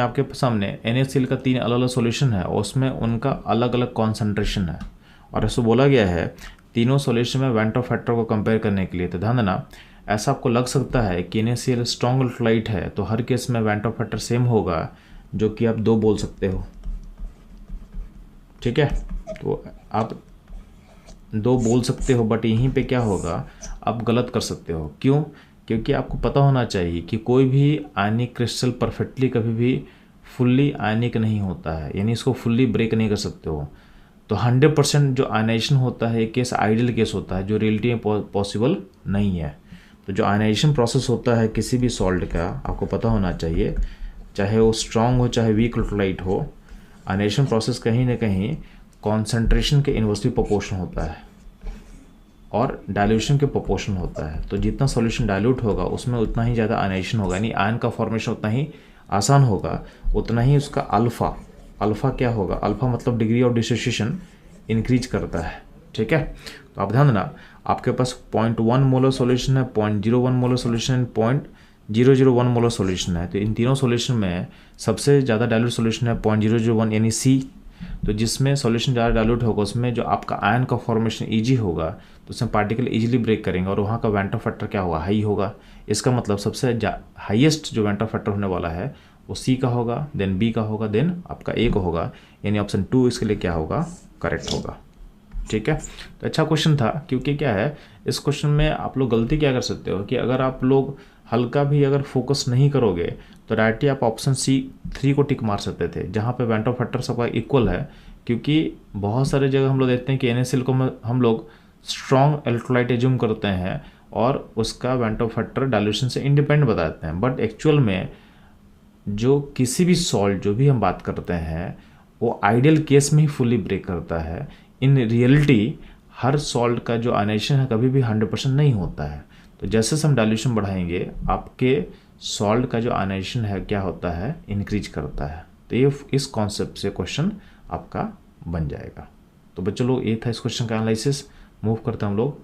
आपके सामने NaCl का 3 अलग अलग सॉल्यूशन है और उसमें उनका अलग अलग कॉन्सेंट्रेशन है और ऐसा बोला गया है तीनों सॉल्यूशन में वेंटो फैक्टर को कंपेयर करने के लिए। तो ध्यान देना, ऐसा आपको लग सकता है कि NaCl स्ट्रॉन्ग इलेक्ट्रोलाइट है तो हर केस में वेंटो फैक्टर सेम होगा, जो कि आप 2 बोल सकते हो। ठीक है, तो आप 2 बोल सकते हो, बट यहीं पे क्या होगा, आप गलत कर सकते हो। क्यों? क्योंकि आपको पता होना चाहिए कि कोई भी आयनिक क्रिस्टल परफेक्टली कभी भी फुल्ली आयनिक नहीं होता है, यानी इसको फुल्ली ब्रेक नहीं कर सकते हो। तो 100% जो आयनाइजेशन होता है एक केस आइडियल केस होता है, जो रियलिटी में पॉसिबल नहीं है। तो जो आयनाइजेशन प्रोसेस होता है किसी भी सॉल्ट का, आपको पता होना चाहिए, चाहे वो स्ट्रांग हो चाहे वीक इलेक्ट्रोलाइट हो, आयनाइजेशन प्रोसेस कहीं ना कहीं कॉन्सेंट्रेशन के इन्वर्सली प्रोपोर्शन होता है और डाइल्यूशन के प्रोपोर्शन होता है। तो जितना सॉल्यूशन डाइल्यूट होगा उसमें उतना ही ज़्यादा आयनाइजेशन होगा, यानी आयन का फॉर्मेशन उतना ही आसान होगा, उतना ही उसका अल्फ़ा क्या होगा, अल्फ़ा मतलब डिग्री ऑफ डिसोसिएशन इंक्रीज करता है। ठीक है, तो आप ध्यान देना, आपके पास 0.1 मोलर सॉल्यूशन है, 0.01 मोलर सॉल्यूशन है, 0.001 मोलर सॉल्यूशन है। तो इन तीनों सॉल्यूशन में सबसे ज़्यादा डाइल्यूट सॉल्यूशन है 0.001 यानी C। तो जिसमें सॉल्यूशन ज़्यादा डाइल्यूट होगा उसमें जो आपका आयन का फॉर्मेशन ईजी होगा, तो उसमें पार्टिकल इजीली ब्रेक करेंगे और वहाँ का वेंटो फैक्टर क्या होगा, हाई होगा। इसका मतलब सबसे हाईएस्ट जो वेंटो फैक्टर होने वाला है वो C का होगा, देन B का होगा, देन आपका A का होगा, यानी ऑप्शन 2 इसके लिए क्या होगा, करेक्ट होगा। ठीक है, तो अच्छा क्वेश्चन था, क्योंकि क्या है इस क्वेश्चन में आप लोग गलती क्या कर सकते हो कि अगर आप लोग हल्का भी अगर फोकस नहीं करोगे तो डायरेक्टली आप ऑप्शन C3 को टिक मार सकते थे, जहाँ पे वेंटो फैक्टर सबका इक्वल है। क्योंकि बहुत सारे जगह हम लोग देखते हैं कि NaCl को हम लोग स्ट्रॉन्ग इलेक्ट्रोलाइट एज्यूम करते हैं और उसका वेंटो फैक्टर डाइल्यूशन से इंडिपेंडेंट बताते हैं, बट एक्चुअल में जो किसी भी सॉल्ट जो भी हम बात करते हैं वो आइडियल केस में ही फुली ब्रेक करता है। इन रियलिटी हर सॉल्ट का जो आयनाइजेशन है कभी भी 100% नहीं होता है। तो जैसे हम डाइल्यूशन बढ़ाएंगे आपके सॉल्ट का जो आयनाइजेशन है क्या होता है, इंक्रीज करता है। तो ये इस कॉन्सेप्ट से क्वेश्चन आपका बन जाएगा। तो बच्चों लोग ये था इस क्वेश्चन का एनालिसिस। मूव करते हैं हम लोग